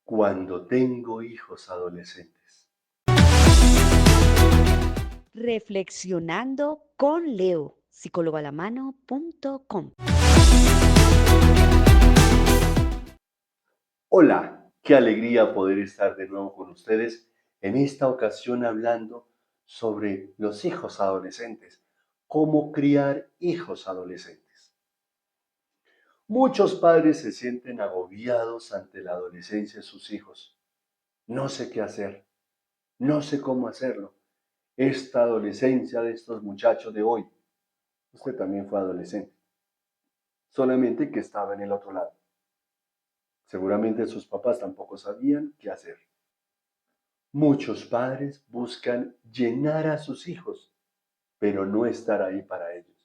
Cuando tengo hijos adolescentes. Reflexionando con Leo, psicólogoalamano.com. Hola, qué alegría poder estar de nuevo con ustedes, en esta ocasión hablando sobre los hijos adolescentes, cómo criar hijos adolescentes. Muchos padres se sienten agobiados ante la adolescencia de sus hijos. No sé qué hacer, no sé cómo hacerlo. Esta adolescencia de estos muchachos de hoy, usted también fue adolescente, solamente que estaba en el otro lado. Seguramente sus papás tampoco sabían qué hacer. Muchos padres buscan llenar a sus hijos, pero no estar ahí para ellos.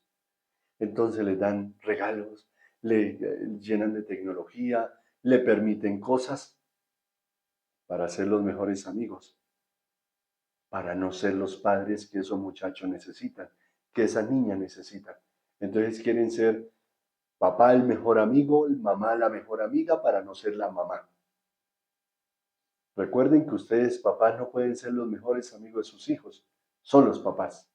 Entonces les dan regalos, le llenan de tecnología, le permiten cosas para ser los mejores amigos, para no ser los padres que esos muchachos necesitan, que esa niña necesita. Entonces quieren ser papá el mejor amigo, mamá la mejor amiga para no ser la mamá. Recuerden que ustedes, papás, no pueden ser los mejores amigos de sus hijos, son los papás.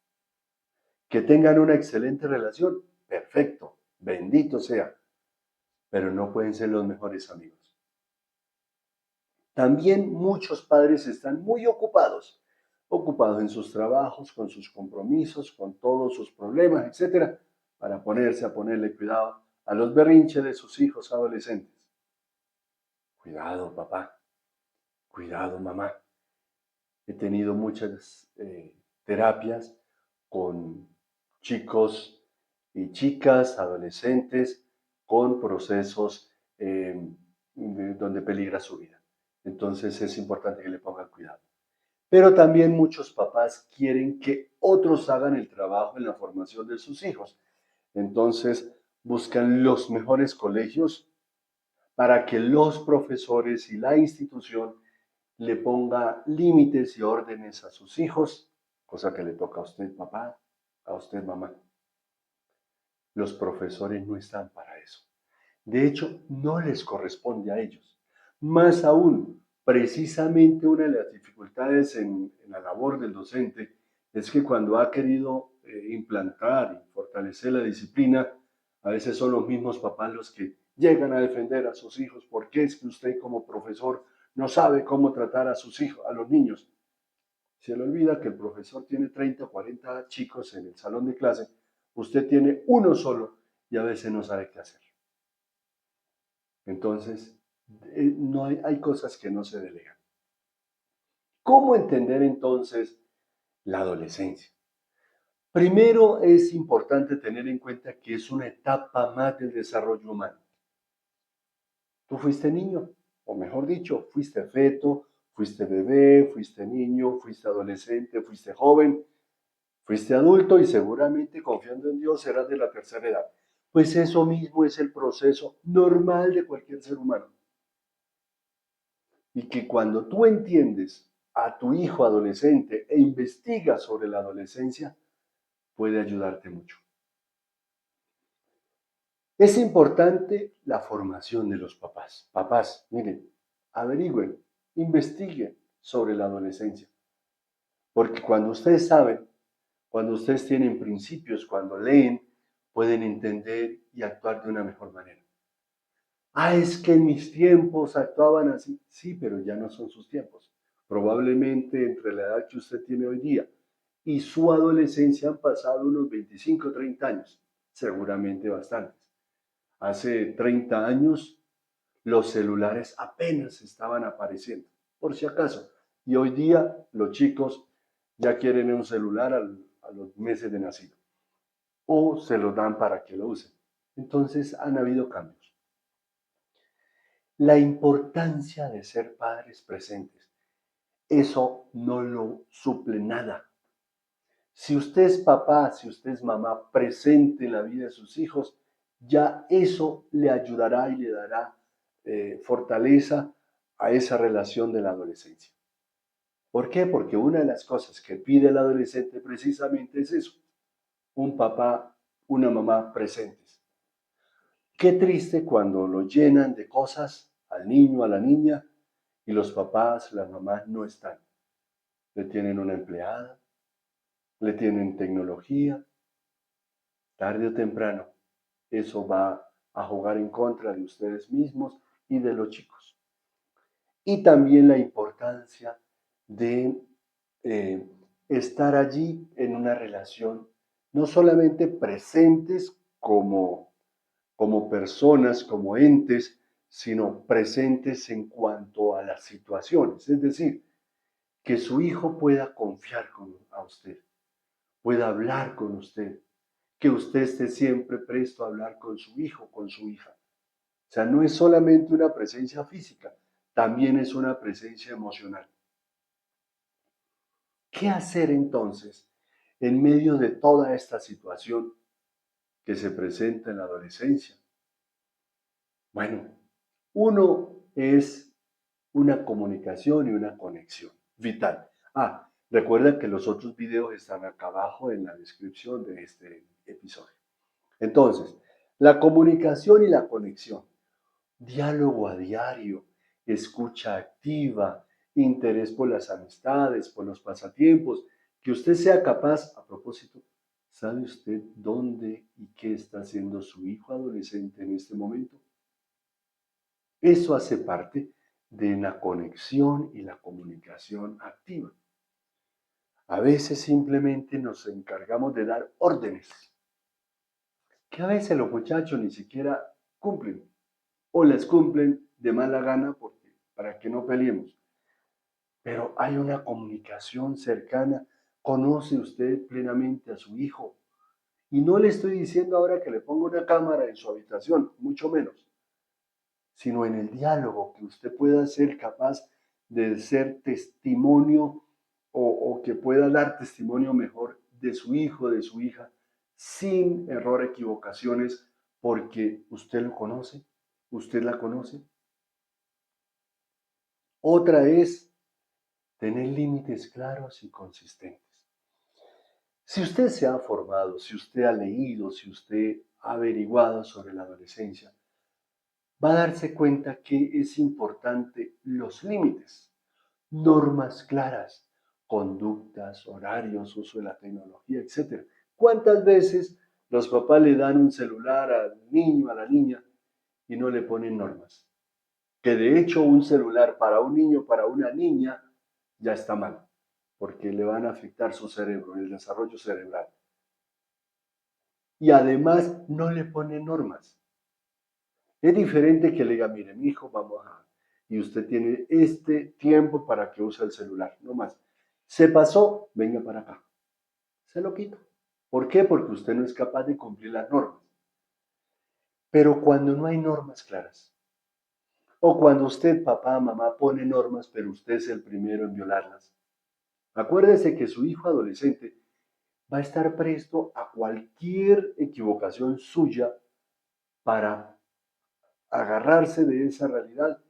Que tengan una excelente relación, perfecto, bendito sea, pero no pueden ser los mejores amigos. También muchos padres están muy ocupados en sus trabajos, con sus compromisos, con todos sus problemas, etcétera, para ponerle cuidado a los berrinches de sus hijos adolescentes. Cuidado, papá, cuidado, mamá. He tenido muchas terapias con chicos y chicas, adolescentes, con procesos donde peligra su vida. Entonces es importante que le pongan cuidado. Pero también muchos papás quieren que otros hagan el trabajo en la formación de sus hijos. Entonces buscan los mejores colegios para que los profesores y la institución le ponga límites y órdenes a sus hijos, cosa que le toca a usted, papá, a usted, mamá. Los profesores no están para eso. De hecho, no les corresponde a ellos. Más aún, precisamente una de las dificultades en la labor del docente es que cuando ha querido implantar y fortalecer la disciplina, a veces son los mismos papás los que llegan a defender a sus hijos. ¿Por qué es que usted como profesor no sabe cómo tratar a sus hijos, a los niños? Se le olvida que el profesor tiene 30 o 40 chicos en el salón de clase, usted tiene uno solo y a veces no sabe qué hacer. Entonces, no hay cosas que no se delegan. ¿Cómo entender entonces la adolescencia? Primero es importante tener en cuenta que es una etapa más del desarrollo humano. Tú fuiste niño, o mejor dicho, fuiste feto, fuiste bebé, fuiste niño, fuiste adolescente, fuiste joven, fuiste adulto y seguramente confiando en Dios serás de la tercera edad. Pues eso mismo es el proceso normal de cualquier ser humano. Y que cuando tú entiendes a tu hijo adolescente e investigas sobre la adolescencia, puede ayudarte mucho. Es importante la formación de los papás. Papás, miren, averigüen, investiguen sobre la adolescencia. Porque cuando ustedes saben, cuando ustedes tienen principios, cuando leen, pueden entender y actuar de una mejor manera. Ah, es que en mis tiempos actuaban así. Sí, pero ya no son sus tiempos. Probablemente entre la edad que usted tiene hoy día y su adolescencia han pasado unos 25 o 30 años, seguramente bastantes. Hace 30 años los celulares apenas estaban apareciendo, por si acaso. Y hoy día los chicos ya quieren un celular a los meses de nacido o se lo dan para que lo usen. Entonces han habido cambios. La importancia de ser padres presentes, eso no lo suple nada. Si usted es papá, si usted es mamá presente en la vida de sus hijos, ya eso le ayudará y le dará fortaleza a esa relación de la adolescencia. ¿Por qué? Porque una de las cosas que pide el adolescente precisamente es eso, un papá, una mamá presentes. Qué triste cuando lo llenan de cosas al niño, a la niña, y los papás, las mamás no están. Le tienen una empleada, le tienen tecnología, tarde o temprano. Eso va a jugar en contra de ustedes mismos y de los chicos. Y también la importancia de eh, estar allí en una relación, no solamente presentes como personas, como entes, sino presentes en cuanto a las situaciones. Es decir, que su hijo pueda confiar a usted, pueda hablar con usted, que usted esté siempre presto a hablar con su hijo, con su hija. O sea, no es solamente una presencia física, también es una presencia emocional. ¿Qué hacer entonces en medio de toda esta situación que se presenta en la adolescencia? Bueno, uno es una comunicación y una conexión vital. Recuerda que los otros videos están acá abajo en la descripción de este episodio. Entonces, la comunicación y la conexión, diálogo a diario, escucha activa, interés por las amistades, por los pasatiempos, que usted sea capaz, a propósito, ¿sabe usted dónde y qué está haciendo su hijo adolescente en este momento? Eso hace parte de la conexión y la comunicación activa. A veces simplemente nos encargamos de dar órdenes, que a veces los muchachos ni siquiera cumplen, o las cumplen de mala gana para que no peleemos. Pero hay una comunicación cercana. Conoce usted plenamente a su hijo. Y no le estoy diciendo ahora que le ponga una cámara en su habitación, mucho menos, sino en el diálogo, que usted pueda ser capaz de ser testimonio o que pueda dar testimonio mejor de su hijo, de su hija, sin error, equivocaciones, porque usted lo conoce, usted la conoce. Otra es tener límites claros y consistentes. Si usted se ha formado, si usted ha leído, si usted ha averiguado sobre la adolescencia, va a darse cuenta que es importante los límites, normas claras, conductas, horarios, uso de la tecnología, etc. ¿Cuántas veces los papás le dan un celular al niño, a la niña, y no le ponen normas? Que de hecho un celular para un niño, para una niña, ya está mal, porque le van a afectar su cerebro, el desarrollo cerebral. Y además no le ponen normas. Es diferente que le diga, mire, mi hijo, y usted tiene este tiempo para que use el celular, no más. Se pasó, venga para acá. Se lo quito. ¿Por qué? Porque usted no es capaz de cumplir las normas. Pero cuando no hay normas claras, o cuando usted, papá, mamá, pone normas, pero usted es el primero en violarlas, acuérdese que su hijo adolescente va a estar presto a cualquier equivocación suya para agarrarse de esa realidad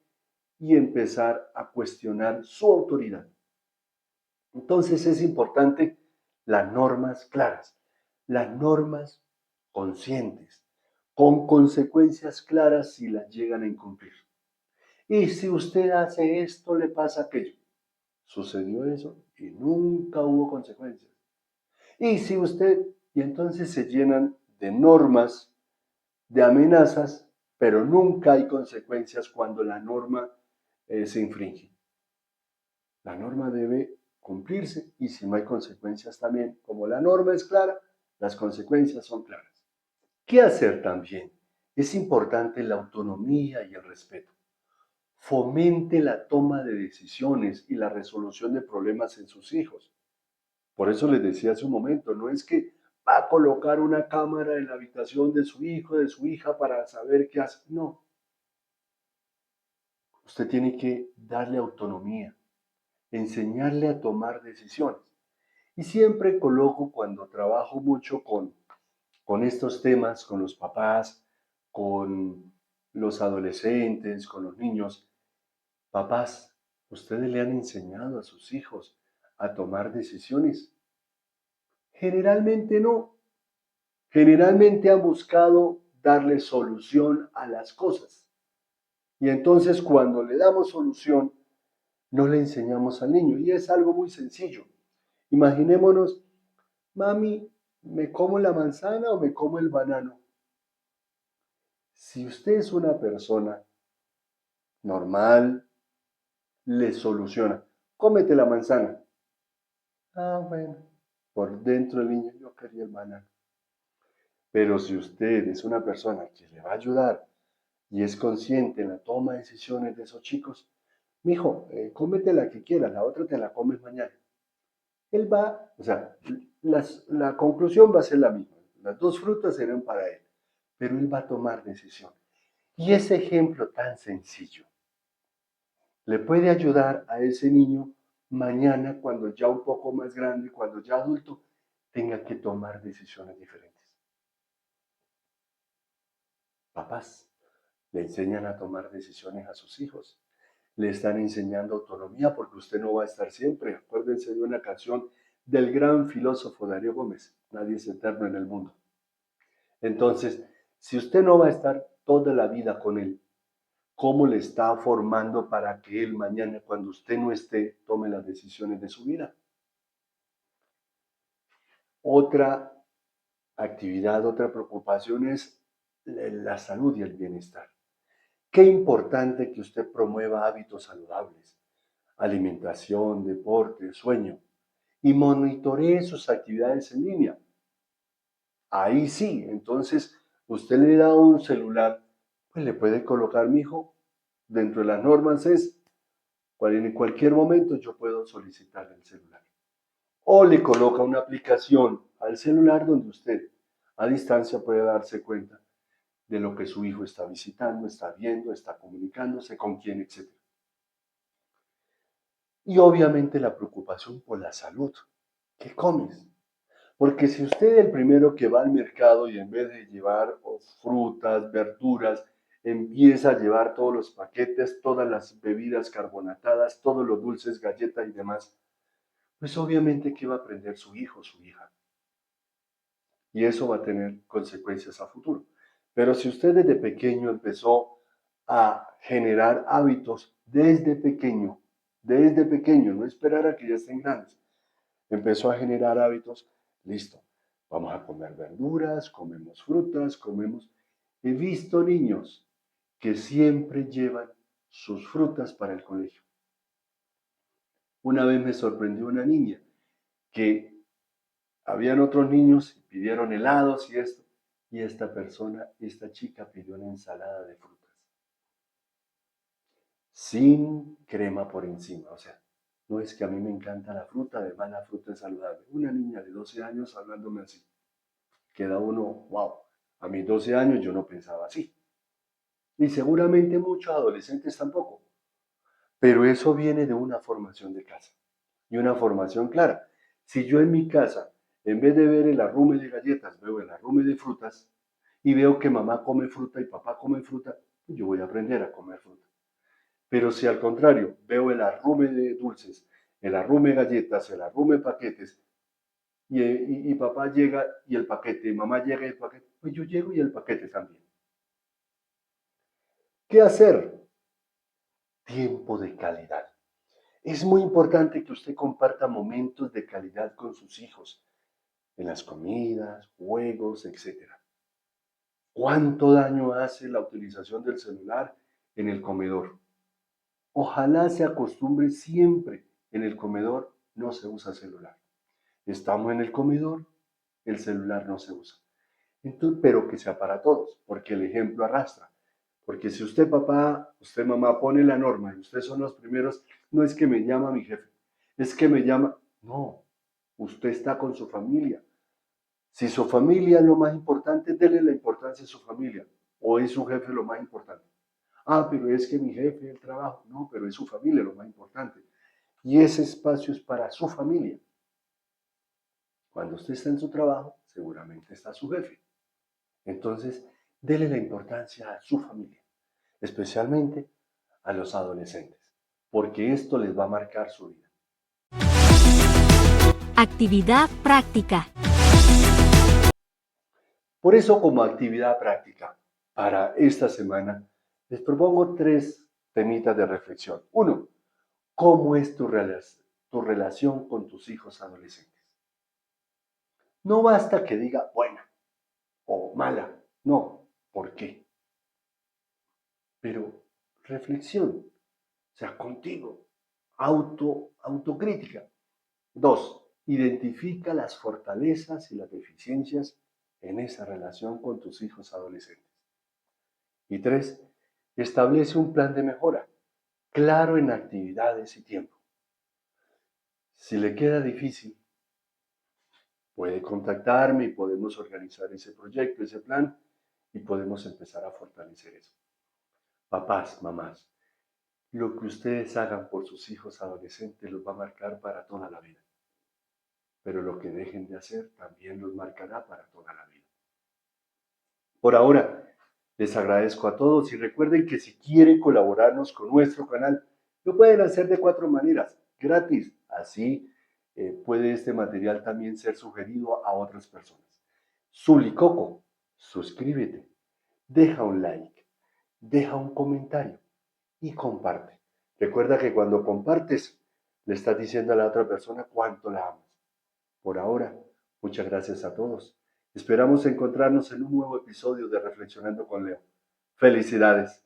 y empezar a cuestionar su autoridad. Entonces es importante las normas claras, las normas conscientes, con consecuencias claras si las llegan a incumplir. Y si usted hace esto, le pasa aquello. Sucedió eso y nunca hubo consecuencias. Y si usted, y entonces se llenan de normas, de amenazas, pero nunca hay consecuencias cuando la norma se infringe. La norma debe cumplirse y si no hay consecuencias también, como la norma es clara, las consecuencias son claras. ¿Qué hacer también? Es importante la autonomía y el respeto. Fomente la toma de decisiones y la resolución de problemas en sus hijos. Por eso les decía hace un momento, no es que va a colocar una cámara en la habitación de su hijo, de su hija para saber qué hace. No. Usted tiene que darle autonomía, enseñarle a tomar decisiones. Y siempre coloco cuando trabajo mucho con estos temas, con los papás, con los adolescentes, con los niños, papás, ¿ustedes le han enseñado a sus hijos a tomar decisiones? Generalmente no. Generalmente han buscado darle solución a las cosas. Y entonces cuando le damos solución, no le enseñamos al niño. Y es algo muy sencillo. Imaginémonos, mami, ¿me como la manzana o me como el banano? Si usted es una persona normal, le soluciona, cómete la manzana. Ah, bueno, por dentro el niño, yo quería el banano. Pero si usted es una persona que le va a ayudar y es consciente en la toma de decisiones de esos chicos, mijo, cómete la que quieras, la otra te la comes mañana. Él va, o sea, la conclusión va a ser la misma. Las dos frutas serán para él, pero él va a tomar decisión. Y ese ejemplo tan sencillo le puede ayudar a ese niño mañana, cuando ya un poco más grande, cuando ya adulto, tenga que tomar decisiones diferentes. Papás le enseñan a tomar decisiones a sus hijos. Le están enseñando autonomía porque usted no va a estar siempre. Acuérdense de una canción del gran filósofo Darío Gómez, nadie es eterno en el mundo. Entonces, si usted no va a estar toda la vida con él, ¿cómo le está formando para que él mañana, cuando usted no esté, tome las decisiones de su vida? Otra actividad, otra preocupación es la salud y el bienestar. Qué importante que usted promueva hábitos saludables, alimentación, deporte, sueño, y monitoree sus actividades en línea. Ahí sí, entonces usted le da un celular, pues le puede colocar, mi hijo, dentro de las normas es, en cualquier momento yo puedo solicitar el celular. O le coloca una aplicación al celular donde usted a distancia puede darse cuenta de lo que su hijo está visitando, está viendo, está comunicándose, con quién, etc. Y obviamente la preocupación por la salud. ¿Qué comes? Porque si usted es el primero que va al mercado y en vez de llevar frutas, verduras, empieza a llevar todos los paquetes, todas las bebidas carbonatadas, todos los dulces, galletas y demás, pues obviamente que va a aprender su hijo, su hija. Y eso va a tener consecuencias a futuro. Pero si usted desde pequeño empezó a generar hábitos desde pequeño, no esperar a que ya estén grandes, empezó a generar hábitos, listo, vamos a comer verduras, comemos frutas, comemos... He visto niños que siempre llevan sus frutas para el colegio. Una vez me sorprendió una niña que habían otros niños y pidieron helados y esto, y esta chica pidió una ensalada de frutas, sin crema por encima, o sea, no es que a mí me encanta la fruta, además la fruta es saludable. Una niña de 12 años hablándome así. Queda uno, wow, a mis 12 años yo no pensaba así. Y seguramente muchos adolescentes tampoco. Pero eso viene de una formación de casa. Y una formación clara. Si yo en mi casa, en vez de ver el arrume de galletas, veo el arrume de frutas, y veo que mamá come fruta y papá come fruta, pues yo voy a aprender a comer fruta. Pero si al contrario, veo el arrume de dulces, el arrume de galletas, el arrume de paquetes, y papá llega y el paquete, y mamá llega y el paquete, pues yo llego y el paquete también. ¿Qué hacer? Tiempo de calidad. Es muy importante que usted comparta momentos de calidad con sus hijos, en las comidas, juegos, etc. ¿Cuánto daño hace la utilización del celular en el comedor? Ojalá se acostumbre siempre, en el comedor no se usa celular. Estamos en el comedor, el celular no se usa. Entonces, pero que sea para todos, porque el ejemplo arrastra. Porque si usted papá, usted mamá pone la norma y ustedes son los primeros, no es que me llama mi jefe, es que me llama, no, usted está con su familia. Si su familia es lo más importante, dele la importancia a su familia. O es su jefe lo más importante. Ah, pero es que mi jefe, el trabajo, no, pero es su familia lo más importante. Y ese espacio es para su familia. Cuando usted está en su trabajo, seguramente está su jefe. Entonces, dele la importancia a su familia, especialmente a los adolescentes, porque esto les va a marcar su vida. Actividad práctica. Por eso, como actividad práctica para esta semana, les propongo 3 temitas de reflexión. 1, ¿Cómo es tu relación con tus hijos adolescentes? No basta que diga buena o mala, no, ¿por qué? Pero reflexión, o sea, contigo, autocrítica. 2. Identifica las fortalezas y las deficiencias en esa relación con tus hijos adolescentes. Y 3. Establece un plan de mejora, claro en actividades y tiempo. Si le queda difícil, puede contactarme y podemos organizar ese proyecto, ese plan, y podemos empezar a fortalecer eso. Papás, mamás, lo que ustedes hagan por sus hijos adolescentes los va a marcar para toda la vida. Pero lo que dejen de hacer también los marcará para toda la vida. Por ahora, les agradezco a todos y recuerden que si quieren colaborarnos con nuestro canal, lo pueden hacer de 4 maneras, gratis. Así puede este material también ser sugerido a otras personas. Zulicoco, suscríbete, deja un like, deja un comentario y comparte. Recuerda que cuando compartes, le estás diciendo a la otra persona cuánto la amas. Por ahora, muchas gracias a todos. Esperamos encontrarnos en un nuevo episodio de Reflexionando con Leo. Felicidades.